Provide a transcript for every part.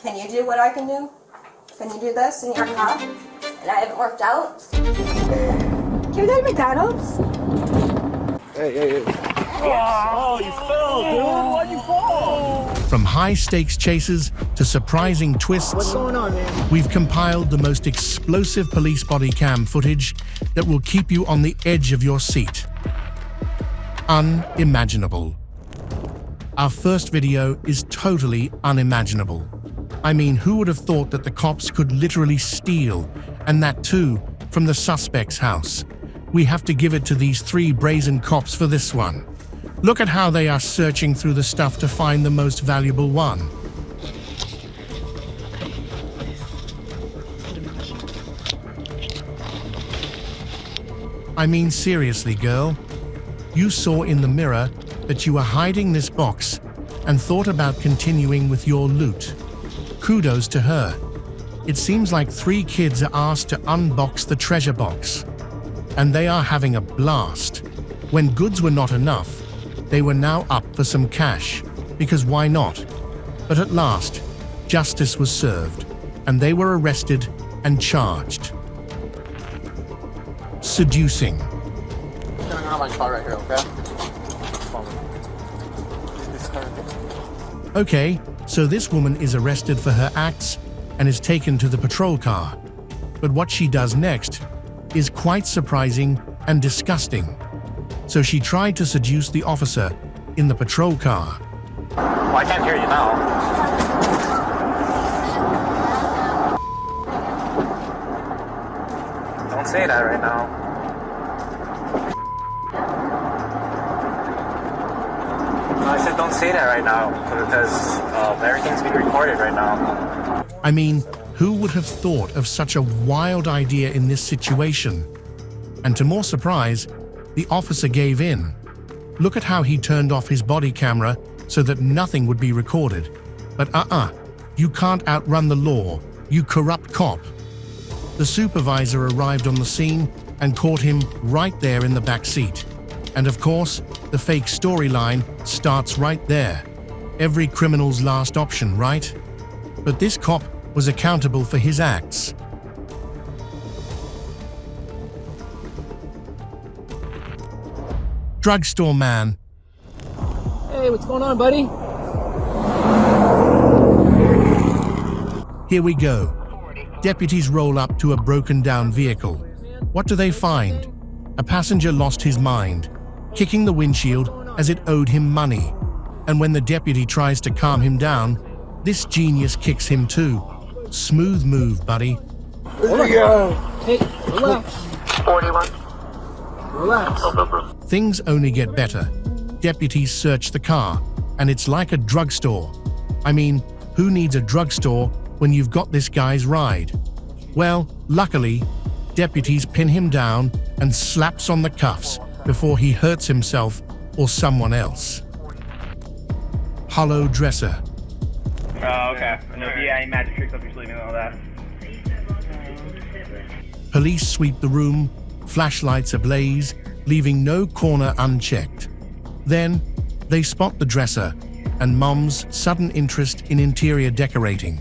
Can you do what I can do? Can you do this and you're not? And I haven't worked out? Can we go to McDonald's? Hey. Oh, you fell, dude. Why'd you fall? From high-stakes chases to surprising twists, What's going on, man? we've compiled the most explosive police body cam footage that will keep you on the edge of your seat. Unimaginable. Our first video is totally unimaginable. I mean, who would have thought that the cops could literally steal, and that too, from the suspect's house? We have to give it to these three brazen cops for this one. Look at how they are searching through the stuff to find the most valuable one. I mean, seriously, girl. You saw in the mirror that you were hiding this box and thought about continuing with your loot. Kudos to her. It seems like three kids are asked to unbox the treasure box. And they are having a blast. When goods were not enough, they were now up for some cash, because why not? But at last, justice was served, and they were arrested and charged. Seducing. I'm turning on my car right here, okay? Okay, so this woman is arrested for her acts and is taken to the patrol car. But what she does next is quite surprising and disgusting. So she tried to seduce the officer in the patrol car. Well, I can't hear you now. Don't say that right now. No, I said don't say that right now because everything's being recorded right now. I mean, who would have thought of such a wild idea in this situation? And to more surprise, the officer gave in. Look at how he turned off his body camera so that nothing would be recorded. But you can't outrun the law, you corrupt cop. The supervisor arrived on the scene and caught him right there in the back seat. And of course, the fake storyline starts right there. Every criminal's last option, right? But this cop was accountable for his acts. Drugstore man. Hey, what's going on, buddy? Here we go. Deputies roll up to a broken-down vehicle. What do they find? A passenger lost his mind, kicking the windshield as it owed him money. And when the deputy tries to calm him down, this genius kicks him too. Smooth move, buddy. There you go. Hey, relax. 41. Relax. Things only get better. Deputies search the car, and it's like a drugstore. I mean, who needs a drugstore when you've got this guy's ride? Well, luckily, deputies pin him down and slaps on the cuffs before he hurts himself or someone else. Hollow dresser. Oh, okay. No, yeah, any magic tricks up your sleeve and all that. Police sweep the room, flashlights ablaze, leaving no corner unchecked. Then, they spot the dresser and Mom's sudden interest in interior decorating.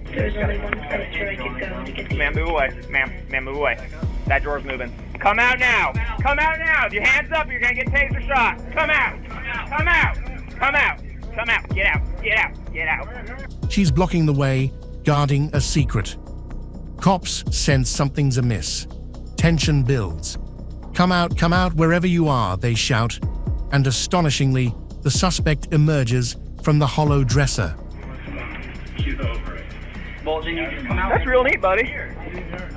There's only one place where I could go to get the... Ma'am, move away. Ma'am, move away. That drawer's moving. Come out now! Come out now! If your hands up, you're gonna get taser shot! Come out! Come out! Come out! Come out! Get out! Get out! Get out! She's blocking the way, guarding a secret. Cops sense something's amiss. Tension builds. Come out, wherever you are, they shout. And astonishingly, the suspect emerges from the hollow dresser. That's real neat, buddy.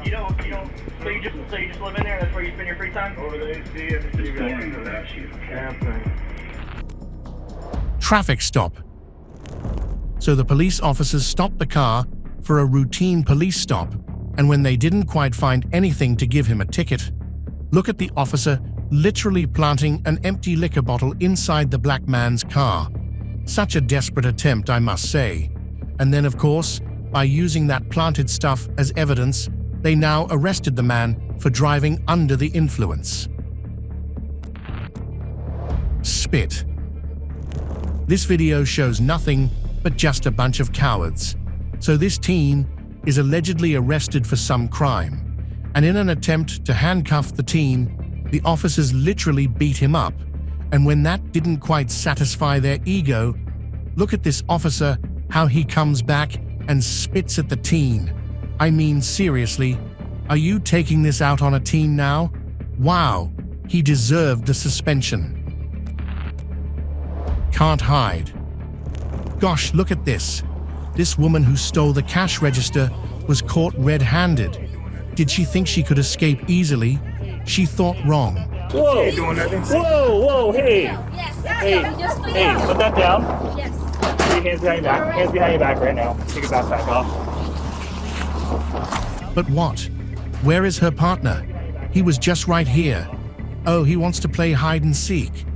You don't. So you just live in there? That's where you spend your free time? Traffic stop. So the police officers stopped the car for a routine police stop, and when they didn't quite find anything to give him a ticket, look at the officer literally planting an empty liquor bottle inside the black man's car. Such a desperate attempt, I must say. And then, of course, by using that planted stuff as evidence, they now arrested the man for driving under the influence. Spit. This video shows nothing but just a bunch of cowards. So this teen is allegedly arrested for some crime, and in an attempt to handcuff the teen, the officers literally beat him up. And when that didn't quite satisfy their ego, look at this officer, how he comes back and spits at the teen. I mean, seriously, are you taking this out on a teen now? Wow, he deserved the suspension. Can't hide. Gosh, look at this. This woman who stole the cash register was caught red-handed. Did she think she could escape easily? She thought wrong. Whoa! Whoa! Hey! Hey! Put that down. Yes. Put your hands behind your back. Hands behind your back right now. Take your backpack off. But what? Where is her partner? He was just right here. Oh, he wants to play hide and seek.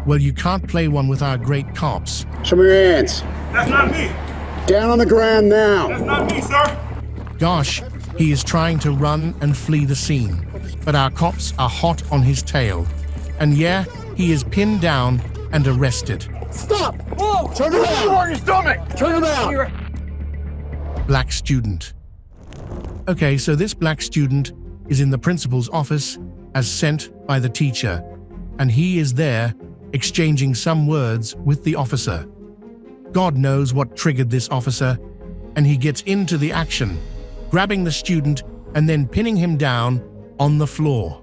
Well, you can't play one with our great cops. Show me your hands. That's not me. Down on the ground now. That's not me, sir. Gosh, he is trying to run and flee the scene, but our cops are hot on his tail. And yeah, he is pinned down and arrested. Stop! Whoa! Turn around! On your stomach! Turn around! Black student. Okay, so this black student is in the principal's office as sent by the teacher, and he is there exchanging some words with the officer. God knows what triggered this officer, and he gets into the action, grabbing the student and then pinning him down on the floor.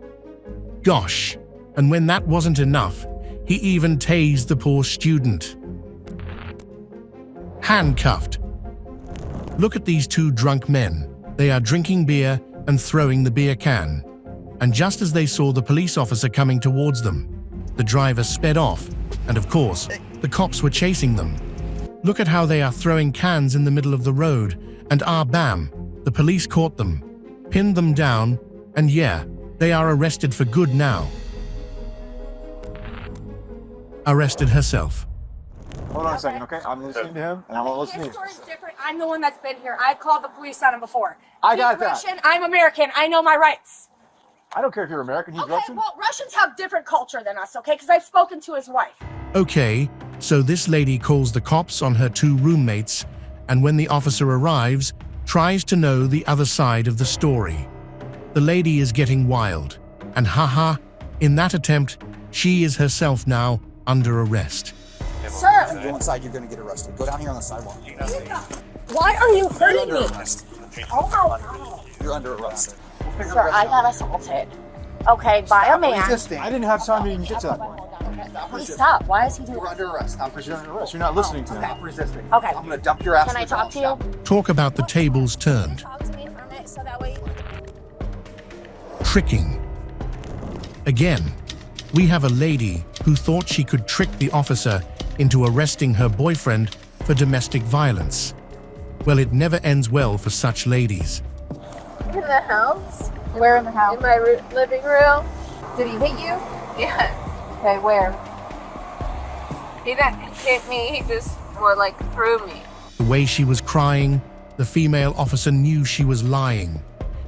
Gosh, and when that wasn't enough, he even tased the poor student. Handcuffed. Look at these two drunk men. They are drinking beer and throwing the beer can. And just as they saw the police officer coming towards them, the driver sped off, and of course, the cops were chasing them. Look at how they are throwing cans in the middle of the road, and bam, the police caught them, pinned them down, and yeah, they are arrested for good now. Arrested herself. Hold on a second, okay? I'm listening to him, and I'm not listening His to you. story's different. I'm the one that's been here. I've called the police on him before. I got He's that. Russian, I'm American. I know my rights. I don't care if you're American, he's Okay, Russian. well, Russians have different culture than us, okay? Because I've spoken to his wife. Okay, so this lady calls the cops on her two roommates, and when the officer arrives, tries to know the other side of the story. The lady is getting wild, and haha, in that attempt, she is herself now under arrest. Sir, If you go inside, you're going to get arrested. Go down here on the sidewalk. why are you hurting me? Arrest. Oh my God. You're under arrest. Sir, I got assaulted. Okay, by a man. Resisting. I didn't have time to even get to that point. Please stop. Why is he doing You're that? under arrest. Stop You're under arrest. You're not listening to me. Stop resisting. Okay. I'm going to dump your ass. Can I talk to you? Talk about the tables turned. Talk to me from it so that way. Tricking. Again, we have a lady who thought she could trick the officer into arresting her boyfriend for domestic violence. Well, it never ends well for such ladies. In the house? Where in the house? In my living room? Did he hit you? Yeah. Okay, where? He didn't hit me, he just more like threw me. The way she was crying, the female officer knew she was lying.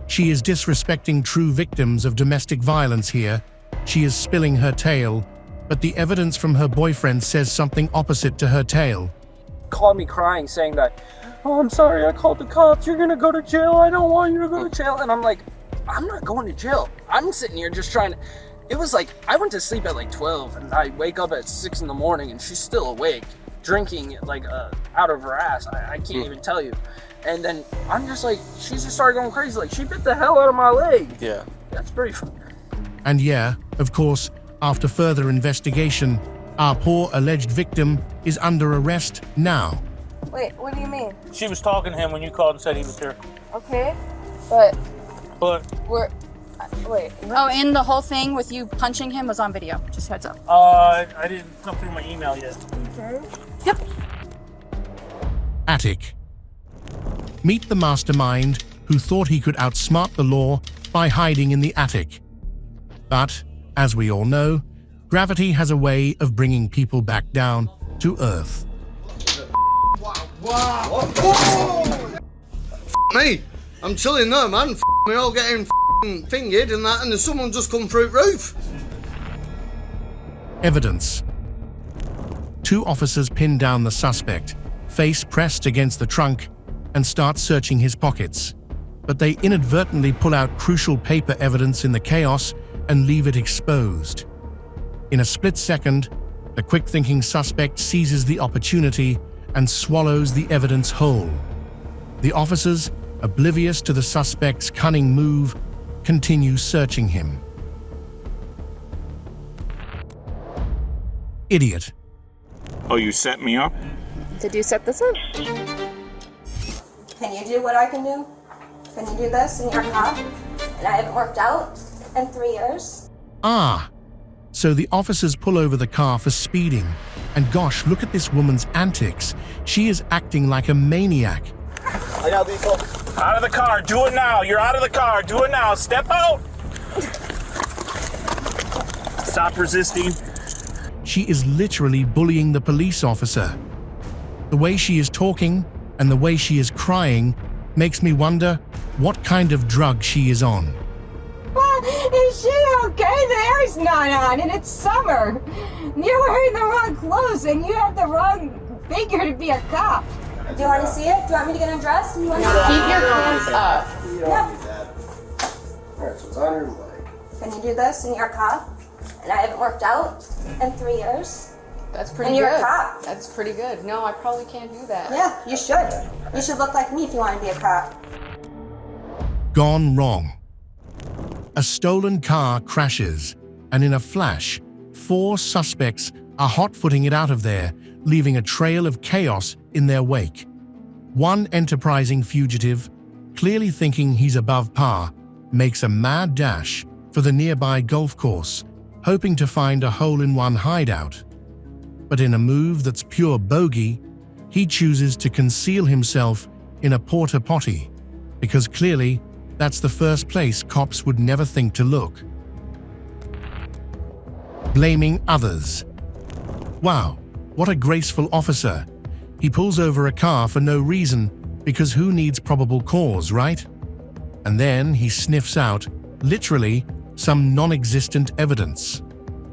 She is disrespecting true victims of domestic violence here. She is spilling her tale, but the evidence from her boyfriend says something opposite to her tale. Called me crying, saying that, "Oh, I'm sorry, I called the cops. You're gonna go to jail. I don't want you to go to jail." And I'm like, I'm not going to jail. I'm sitting here just trying to. It was like I went to sleep at like 12, and I wake up at 6 in the morning, and she's still awake, drinking like out of her ass. I can't even tell you. And then I'm just like, she just started going crazy. Like she bit the hell out of my leg. Yeah. That's pretty fun. And yeah, of course, after further investigation, our poor alleged victim is under arrest now. Wait, what do you mean? She was talking to him when you called and said he was here. Okay, but But wait. Oh, and the whole thing with you punching him was on video. Just heads up. I didn't come through my email yet. Yep. Attic. Meet the mastermind who thought he could outsmart the law by hiding in the attic. But, as we all know, gravity has a way of bringing people back down to Earth. Me, I'm telling no, man. We all getting fingered and that, and there's someone just come through the roof. Evidence. Two officers pinned down the suspect, face pressed against the trunk, and start searching his pockets. But they inadvertently pull out crucial paper evidence in the chaos and leave it exposed. In a split second, the quick-thinking suspect seizes the opportunity and swallows the evidence whole. The officers, oblivious to the suspect's cunning move, continue searching him. Idiot. Oh, you set me up? Did you set this up? Can you do what I can do? Can you do this and you're a cop? And I haven't worked out in 3 years? Ah, so the officers pull over the car for speeding. And gosh, look at this woman's antics. She is acting like a maniac. I got vehicle. Out of the car. Do it now. You're out of the car. Do it now. Step out. Stop resisting. She is literally bullying the police officer. The way she is talking and the way she is crying makes me wonder what kind of drug she is on. Is she okay? The air's not on and it's summer. You're wearing the wrong clothes and you have the wrong figure to be a cop. Do you want to see it? Do you want me to get undressed? Do you want to Keep your hands up. Yeah. Alright, so it's on your leg. Can you do this and you're a cop? And I haven't worked out in 3 years? That's pretty And good. you're a cop. That's pretty good. No, I probably can't do that. Yeah, you should. You should look like me if you want to be a cop. Gone wrong. A stolen car crashes, and in a flash, 4 suspects are hot-footing it out of there, leaving a trail of chaos in their wake. One enterprising fugitive, clearly thinking he's above par, makes a mad dash for the nearby golf course, hoping to find a hole-in-one hideout. But in a move that's pure bogey, he chooses to conceal himself in a porta potty, because clearly that's the first place cops would never think to look. Blaming others. Wow, what a graceful officer. He pulls over a car for no reason, because who needs probable cause, right? And then he sniffs out, literally, some non-existent evidence.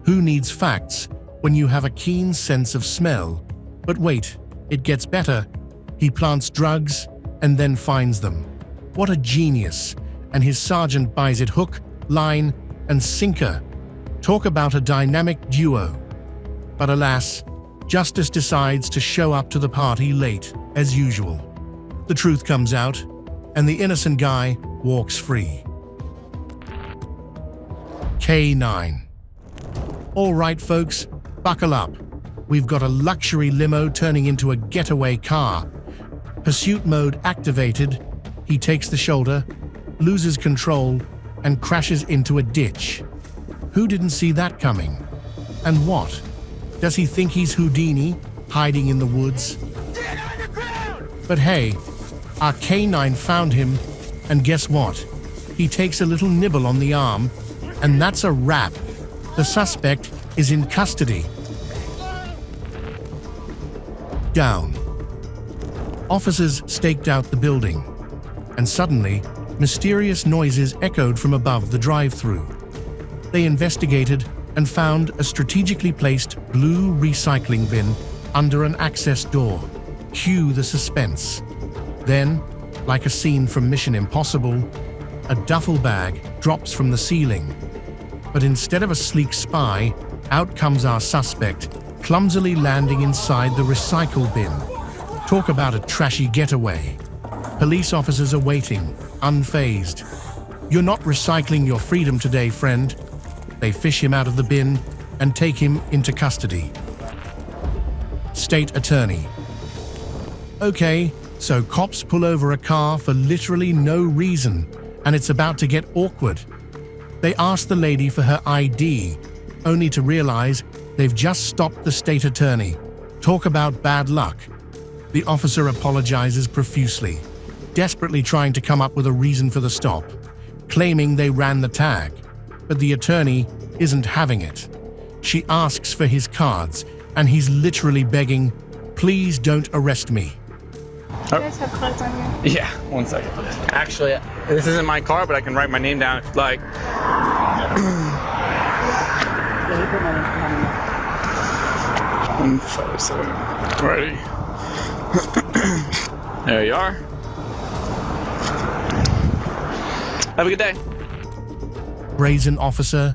Who needs facts when you have a keen sense of smell? But wait, it gets better. He plants drugs and then finds them. What a genius, and his sergeant buys it hook, line, and sinker. Talk about a dynamic duo. But alas, justice decides to show up to the party late, as usual. The truth comes out, and the innocent guy walks free. K9. All right, folks, buckle up. We've got a luxury limo turning into a getaway car. Pursuit mode activated. He takes the shoulder, loses control, and crashes into a ditch. Who didn't see that coming? And what? Does he think he's Houdini, hiding in the woods? But hey, our K9 found him, and guess what? He takes a little nibble on the arm, and that's a wrap. The suspect is in custody. Down. Officers staked out the building, and suddenly, mysterious noises echoed from above the drive-thru. They investigated and found a strategically placed blue recycling bin under an access door. Cue the suspense. Then, like a scene from Mission Impossible, a duffel bag drops from the ceiling. But instead of a sleek spy, out comes our suspect, clumsily landing inside the recycle bin. Talk about a trashy getaway. Police officers are waiting, unfazed. You're not recycling your freedom today, friend. They fish him out of the bin and take him into custody. State Attorney. Okay, so cops pull over a car for literally no reason, and it's about to get awkward. They ask the lady for her ID, only to realize they've just stopped the state attorney. Talk about bad luck. The officer apologizes profusely, desperately trying to come up with a reason for the stop, claiming they ran the tag. But the attorney isn't having it. She asks for his cards, and he's literally begging, "Please don't arrest me." You guys have cards on you? Yeah, 1 second. Actually, this isn't my car, but I can write my name down. Like, ready? There you are. Have a good day. Brazen officer.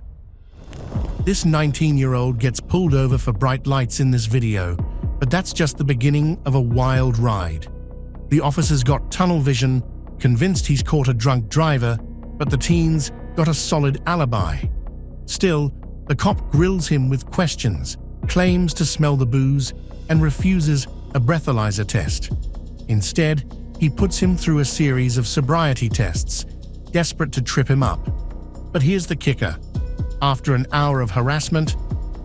This 19-year-old gets pulled over for bright lights in this video, but that's just the beginning of a wild ride. The officer's got tunnel vision, convinced he's caught a drunk driver, but the teens got a solid alibi. Still, the cop grills him with questions, claims to smell the booze, and refuses a breathalyzer test. Instead, he puts him through a series of sobriety tests, desperate to trip him up. But here's the kicker. After an hour of harassment,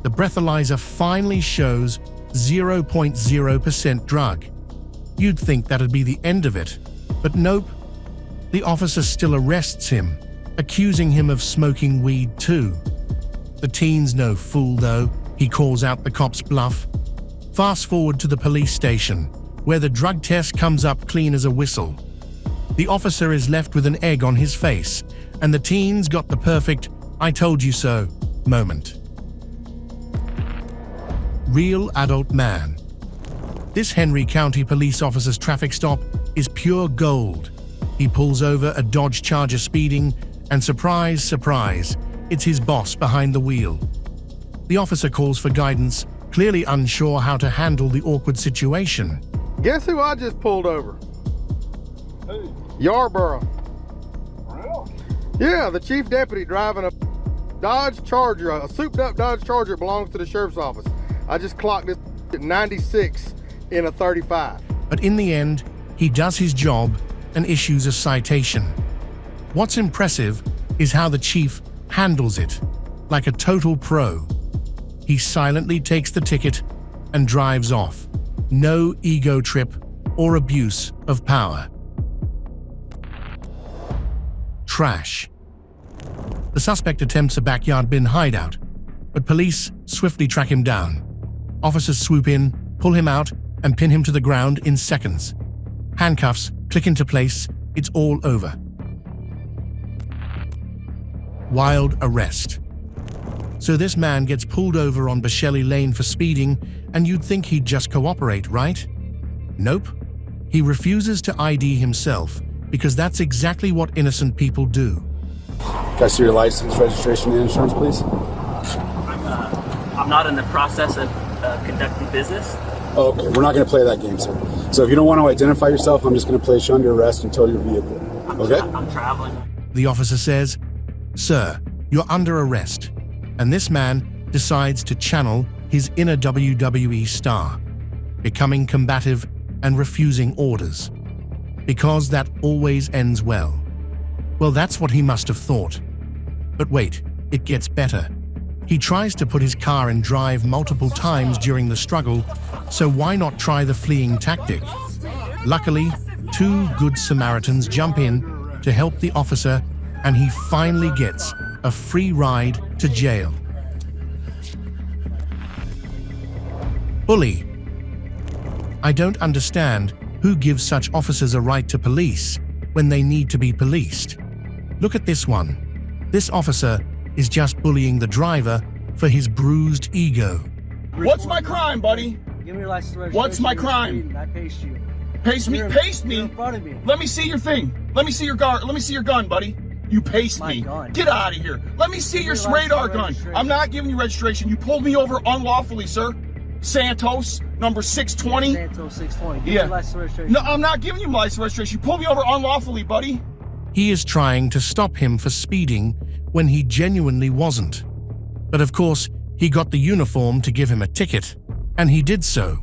the breathalyzer finally shows 0.0% drug. You'd think that'd be the end of it, but nope. The officer still arrests him, accusing him of smoking weed too. The teen's no fool though, he calls out the cop's bluff. Fast forward to the police station, where the drug test comes up clean as a whistle. The officer is left with an egg on his face, and the teen's got the perfect "I told you so" moment. Real adult man. This Henry County police officer's traffic stop is pure gold. He pulls over a Dodge Charger speeding, and surprise, surprise, it's his boss behind the wheel. The officer calls for guidance, clearly unsure how to handle the awkward situation. Guess who I just pulled over? Who? Yarborough. Real? Yeah, the chief deputy driving a Dodge Charger, a souped-up Dodge Charger belongs to the sheriff's office. I just clocked this at 96 in a 35. But in the end, he does his job and issues a citation. What's impressive is how the chief handles it, like a total pro. He silently takes the ticket and drives off. No ego trip or abuse of power. Trash. The suspect attempts a backyard bin hideout, but police swiftly track him down. Officers swoop in, pull him out, and pin him to the ground in seconds. Handcuffs click into place, it's all over. Wild arrest. So this man gets pulled over on Bashelli Lane for speeding, and you'd think he'd just cooperate, right? Nope. He refuses to ID himself, because that's exactly what innocent people do. Can I see your license, registration, and insurance, please? I'm not in the process of conducting business. Okay, we're not going to play that game, sir. So if you don't want to identify yourself, I'm just going to place you under arrest and tow your vehicle. Okay? I'm traveling. The officer says, "Sir, you're under arrest." And this man decides to channel his inner WWE star, becoming combative and refusing orders. Because that always ends well. Well, that's what he must have thought. But wait, it gets better. He tries to put his car in drive multiple times during the struggle, so why not try the fleeing tactic? Luckily, two good Samaritans jump in to help the officer, and he finally gets a free ride to jail. Bully. I don't understand who gives such officers a right to police when they need to be policed. Look at this one. This officer is just bullying the driver for his bruised ego. What's my crime, buddy? Give me your license. What's my crime? I paced you. Pace me? Pace me? You're in front of me. Let me see your thing. Let me see your gun. Let me see your gun, buddy. You paced me. Gun. Get out of here. Let me see your radar gun. I'm not giving you registration. You pulled me over unlawfully, sir. Santos, number 620. Santos 620. Give me Yeah. your license registration. No, I'm not giving you my license registration. You pulled me over unlawfully, buddy. He is trying to stop him for speeding when he genuinely wasn't. But of course, he got the uniform to give him a ticket, and he did so.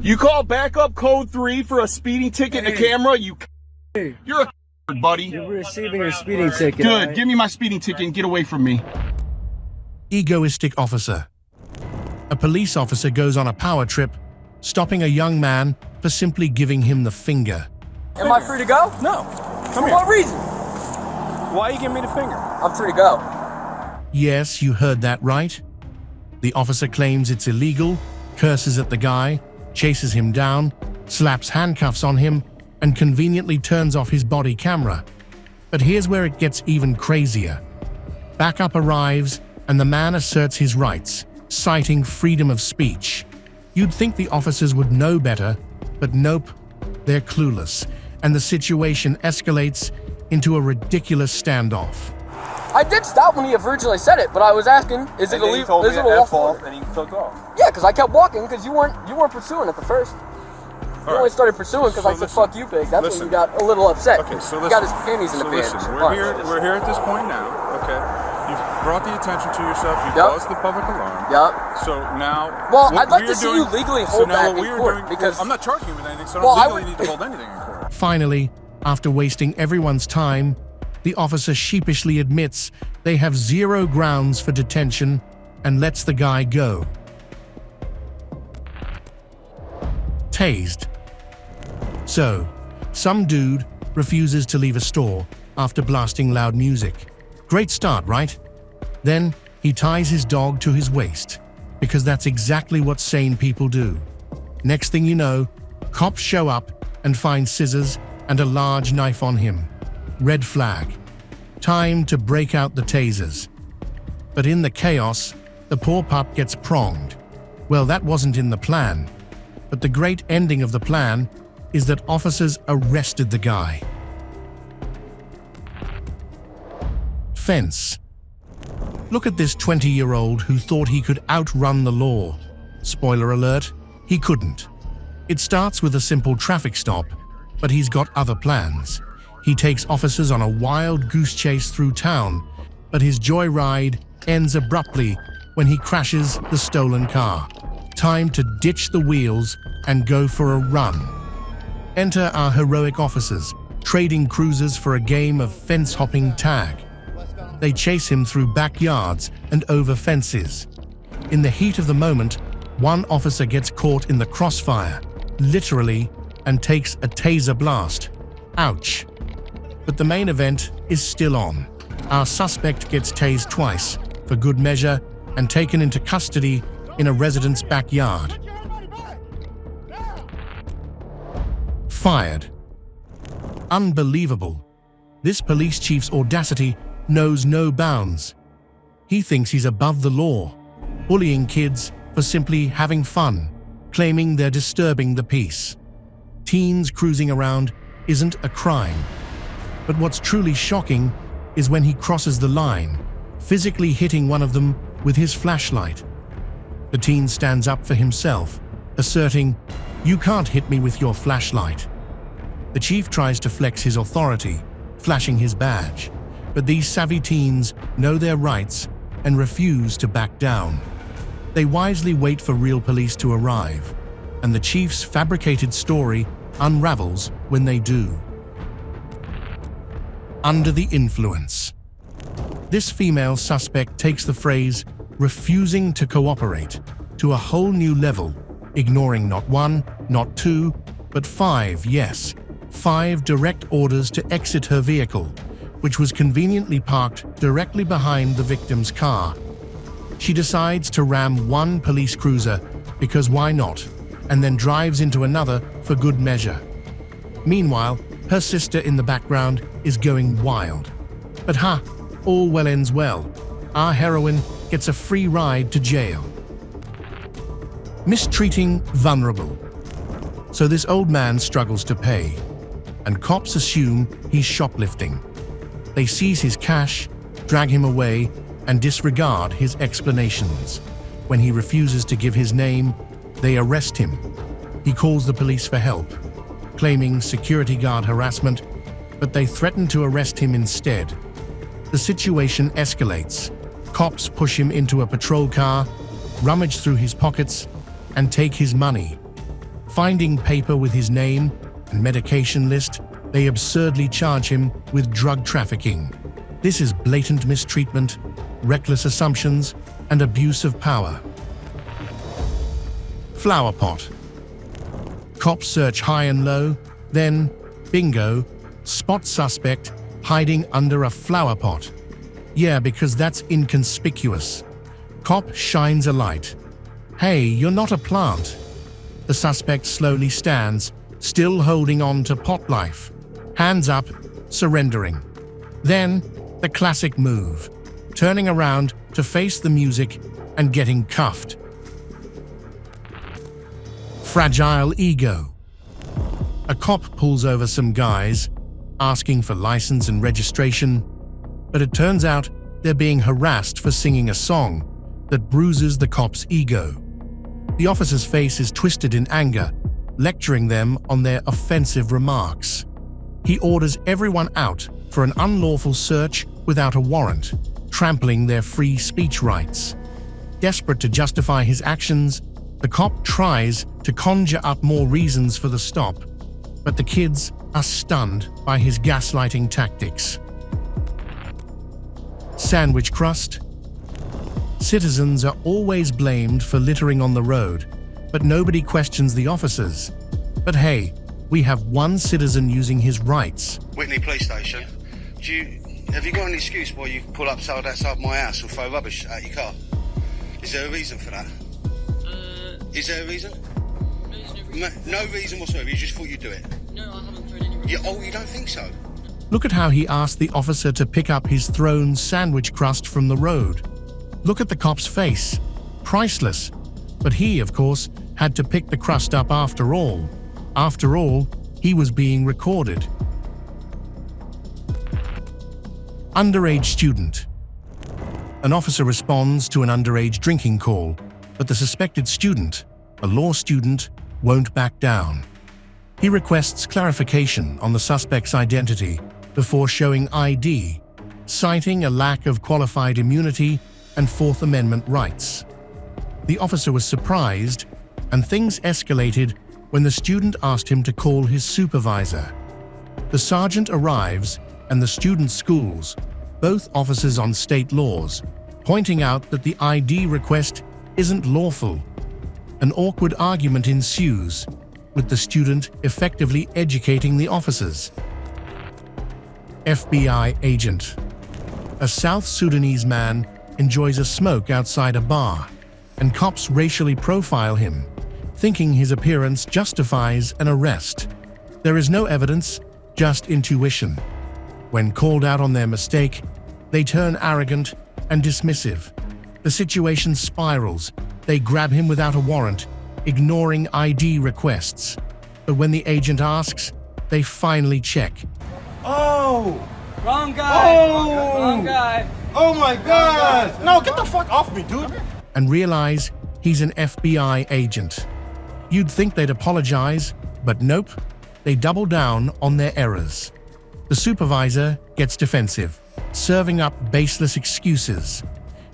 You call backup code 3 for a speeding ticket and a camera? You're a buddy. You're receiving your speeding ticket. Good. Right? Give me my speeding ticket and get away from me. Egoistic officer. A police officer goes on a power trip, stopping a young man for simply giving him the finger. Am I free to go? No. Come For here. what reason? Why are you giving me the finger? I'm free to go. Yes, you heard that right. The officer claims it's illegal, curses at the guy, chases him down, slaps handcuffs on him, and conveniently turns off his body camera. But here's where it gets even crazier. Backup arrives, and the man asserts his rights, citing freedom of speech. You'd think the officers would know better, but nope, they're clueless, and the situation escalates into a ridiculous standoff. I did stop when he originally said it, but I was asking, is it illegal? Is it a lawful? And he took off. Yeah, because I kept walking because you weren't pursuing at the first. You only started pursuing because I said "fuck you, pig." That's when you got a little upset. Okay, so you got his panties in the pants. We're here at this point now. Okay, you've brought the attention to yourself. You caused the public alarm. Yep. So now, well, I'd like to see you legally hold that in court because I'm not charging you with anything, so I don't legally need to hold anything in court. Finally, after wasting everyone's time, the officer sheepishly admits they have 0 grounds for detention and lets the guy go. Tased. So, some dude refuses to leave a store after blasting loud music. Great start, right? Then he ties his dog to his waist, because that's exactly what sane people do. Next thing you know, cops show up and find scissors and a large knife on him. Red flag. Time to break out the tasers. But in the chaos, the poor pup gets pronged. Well, that wasn't in the plan. But the great ending of the plan is that officers arrested the guy. Fence. Look at this 20-year-old who thought he could outrun the law. Spoiler alert, he couldn't. It starts with a simple traffic stop, but he's got other plans. He takes officers on a wild goose chase through town, but his joyride ends abruptly when he crashes the stolen car. Time to ditch the wheels and go for a run. Enter our heroic officers, trading cruisers for a game of fence-hopping tag. They chase him through backyards and over fences. In the heat of the moment, one officer gets caught in the crossfire, literally, and takes a taser blast. Ouch. But the main event is still on. Our suspect gets tased twice, for good measure, and taken into custody in a resident's backyard. Fired. Unbelievable. This police chief's audacity knows no bounds. He thinks he's above the law, bullying kids for simply having fun, claiming they're disturbing the peace. Teens cruising around isn't a crime. But what's truly shocking is when he crosses the line, physically hitting one of them with his flashlight. The teen stands up for himself, asserting, "You can't hit me with your flashlight." The chief tries to flex his authority, flashing his badge, but these savvy teens know their rights and refuse to back down. They wisely wait for real police to arrive, and the chief's fabricated story unravels when they do. Under the influence. This female suspect takes the phrase "refusing to cooperate" to a whole new level, ignoring not 1, not 2, but 5, yes, 5 direct orders to exit her vehicle, which was conveniently parked directly behind the victim's car. She decides to ram one police cruiser, because why not, and then drives into another for good measure. Meanwhile, her sister in the background is going wild. But all well ends well. Our heroine gets a free ride to jail. Mistreating vulnerable. So this old man struggles to pay, and cops assume he's shoplifting. They seize his cash, drag him away, and disregard his explanations. When he refuses to give his name, they arrest him. He calls the police for help, claiming security guard harassment, but they threaten to arrest him instead. The situation escalates. Cops push him into a patrol car, rummage through his pockets, and take his money. Finding paper with his name and medication list, they absurdly charge him with drug trafficking. This is blatant mistreatment, reckless assumptions, and abuse of power. Flower pot. Cops search high and low, then, bingo, spot suspect hiding under a flower pot. Yeah, because that's inconspicuous. Cop shines a light. Hey, you're not a plant. The suspect slowly stands, still holding on to pot life. Hands up, surrendering. Then, the classic move, turning around to face the music and getting cuffed. Fragile ego. A cop pulls over some guys, asking for license and registration, but it turns out they're being harassed for singing a song that bruises the cop's ego. The officer's face is twisted in anger, lecturing them on their offensive remarks. He orders everyone out for an unlawful search without a warrant, trampling their free speech rights. Desperate to justify his actions, the cop tries to conjure up more reasons for the stop, but the kids are stunned by his gaslighting tactics. Sandwich crust. Citizens are always blamed for littering on the road, but nobody questions the officers. But hey, we have one citizen using his rights. Whitney Police Station. Have you got an excuse why you pull up outside my house or throw rubbish at your car? Is there a reason for that? Is there a reason? No reason whatsoever. You just thought you'd do it. No, I haven't thrown any rubbish. Oh, you don't think so? Look at how he asked the officer to pick up his thrown sandwich crust from the road. Look at the cop's face. Priceless. But he, of course, had to pick the crust up after all. After all, he was being recorded. Underage student. An officer responds to an underage drinking call, but the suspected student, a law student, won't back down. He requests clarification on the suspect's identity before showing ID, citing a lack of qualified immunity and Fourth Amendment rights. The officer was surprised, and things escalated when the student asked him to call his supervisor. The sergeant arrives, and the student schools, both officers on state laws, pointing out that the ID request isn't lawful. An awkward argument ensues, with the student effectively educating the officers. FBI agent. A South Sudanese man enjoys a smoke outside a bar, and cops racially profile him, thinking his appearance justifies an arrest. There is no evidence, just intuition. When called out on their mistake, they turn arrogant and dismissive. The situation spirals. They grab him without a warrant, ignoring ID requests. But when the agent asks, they finally check. Oh! Wrong guy! Oh! Wrong guy! Oh my God! No, get the fuck off me, dude! And realize he's an FBI agent. You'd think they'd apologize, but nope, they double down on their errors. The supervisor gets defensive, serving up baseless excuses.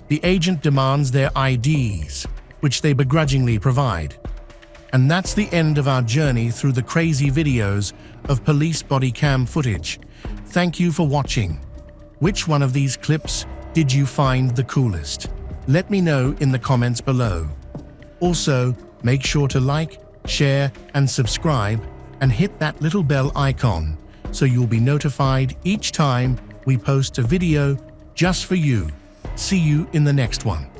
The agent demands their IDs, which they begrudgingly provide. And that's the end of our journey through the crazy videos of police body cam footage. Thank you for watching. Which one of these clips did you find the coolest? Let me know in the comments below. Also, make sure to like, share, and subscribe, and hit that little bell icon so you'll be notified each time we post a video just for you. See you in the next one.